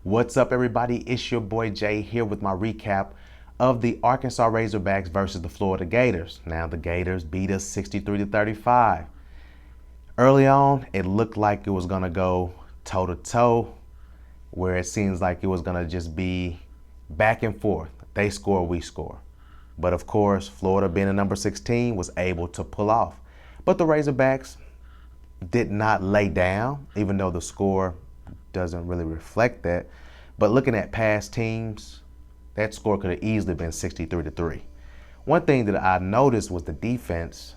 What's up, everybody? It's your boy Jay here with my recap of the Arkansas Razorbacks versus the Florida Gators. Now, the Gators beat us 63-35. Early on, it looked like it was going to go toe-to-toe, where it seems like it was going to just be back and forth. They score, we score. But of course, Florida, being a number 16, was able to pull off. But the Razorbacks did not lay down, even though the score doesn't really reflect that. But looking at past teams, that score could have easily been 63-3. One thing that I noticed was the defense.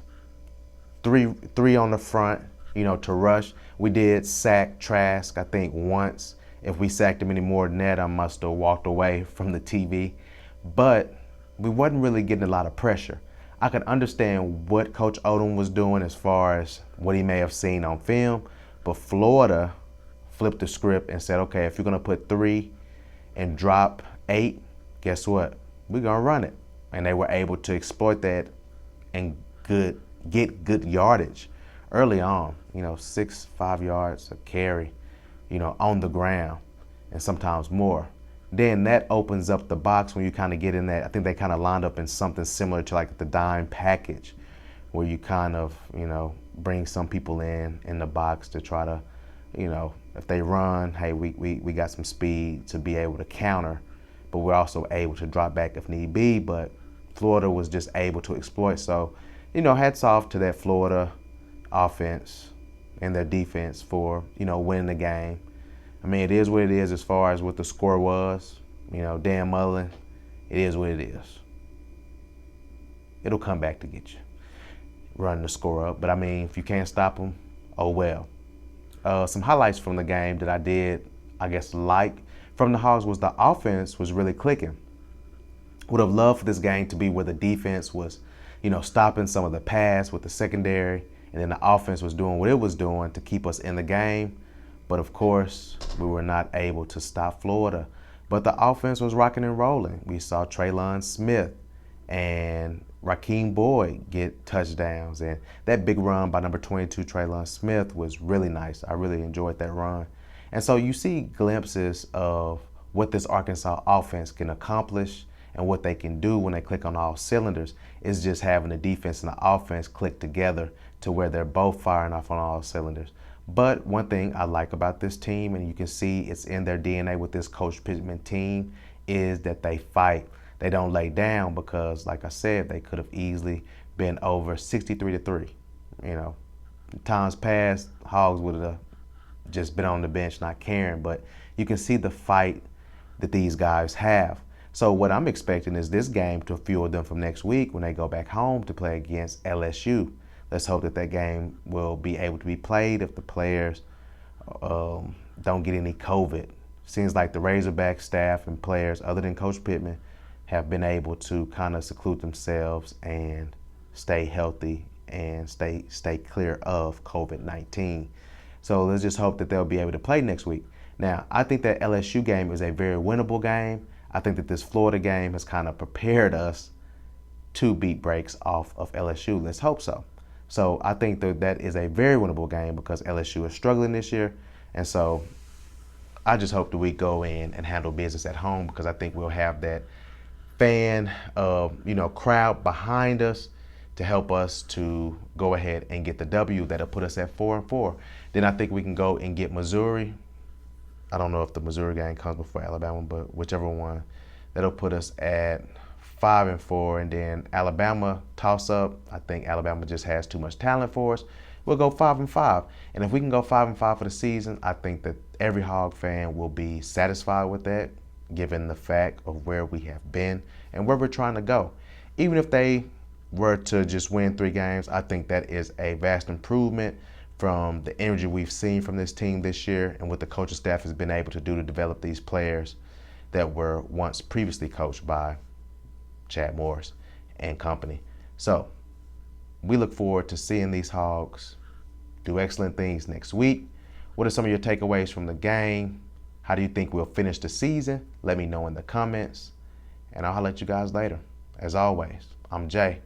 Three on the front, to rush. We did sack Trask, I think, once. If we sacked him any more than that, I must have walked away from the TV. But we wasn't really getting a lot of pressure. I could understand what Coach Odom was doing as far as what he may have seen on film, but Florida flipped the script and said, okay, if you're gonna put 3 and drop 8, guess what? We're gonna run it. And they were able to exploit that and get good yardage early on, 5 yards a carry, on the ground, and sometimes more. Then that opens up the box when you kind of get in that. I think they kind of lined up in something similar to like the dime package, where you kind of, bring some people in the box to try to, if they run, hey, we got some speed to be able to counter, but we're also able to drop back if need be. But Florida was just able to exploit. So, hats off to that Florida offense and their defense for, winning the game. I mean, it is what it is as far as what the score was. Dan Mullen, it is what it is. It'll come back to get you, running the score up. But, I mean, if you can't stop them, oh well. Some highlights from the game that I did, like from the Hogs was the offense was really clicking. Would have loved for this game to be where the defense was, stopping some of the pass with the secondary, and then the offense was doing what it was doing to keep us in the game. But of course, we were not able to stop Florida. But the offense was rocking and rolling. We saw Traylon Smith and Rakeem Boyd get touchdowns. And that big run by number 22, Traylon Smith, was really nice. I really enjoyed that run. And so you see glimpses of what this Arkansas offense can accomplish and what they can do when they click on all cylinders. Is just having the defense and the offense click together to where they're both firing off on all cylinders. But one thing I like about this team, and you can see it's in their DNA with this Coach Pittman team, is that they fight. They don't lay down, because, like I said, they could have easily been over 63-3. Times past, Hogs would have just been on the bench not caring. But you can see the fight that these guys have. So what I'm expecting is this game to fuel them from next week when they go back home to play against LSU. Let's hope that that game will be able to be played if the players don't get any COVID. Seems like the Razorback staff and players, other than Coach Pittman, have been able to kind of seclude themselves and stay healthy and stay clear of COVID-19. So let's just hope that they'll be able to play next week. Now, I think that LSU game is a very winnable game. I think that this Florida game has kind of prepared us to beat breaks off of LSU. Let's hope so. So I think that is a very winnable game, because LSU is struggling this year. And so I just hope that we go in and handle business at home, because I think we'll have that fan, crowd behind us to help us to go ahead and get the W that'll put us at 4-4. Then I think we can go and get Missouri. I don't know if the Missouri game comes before Alabama, but whichever one, that'll put us at 5-4, and then Alabama toss up. I think Alabama just has too much talent for us. We'll go 5-5, and if we can go 5-5 for the season, I think that every Hog fan will be satisfied with that, given the fact of where we have been and where we're trying to go. Even if they were to just win 3 games, I think that is a vast improvement from the energy we've seen from this team this year and what the coaching staff has been able to do to develop these players that were once previously coached by Chad Morris and company. So we look forward to seeing these Hogs do excellent things next week. What are some of your takeaways from the game? How do you think we'll finish the season? Let me know in the comments, and I'll holler at you guys later. As always, I'm Jay.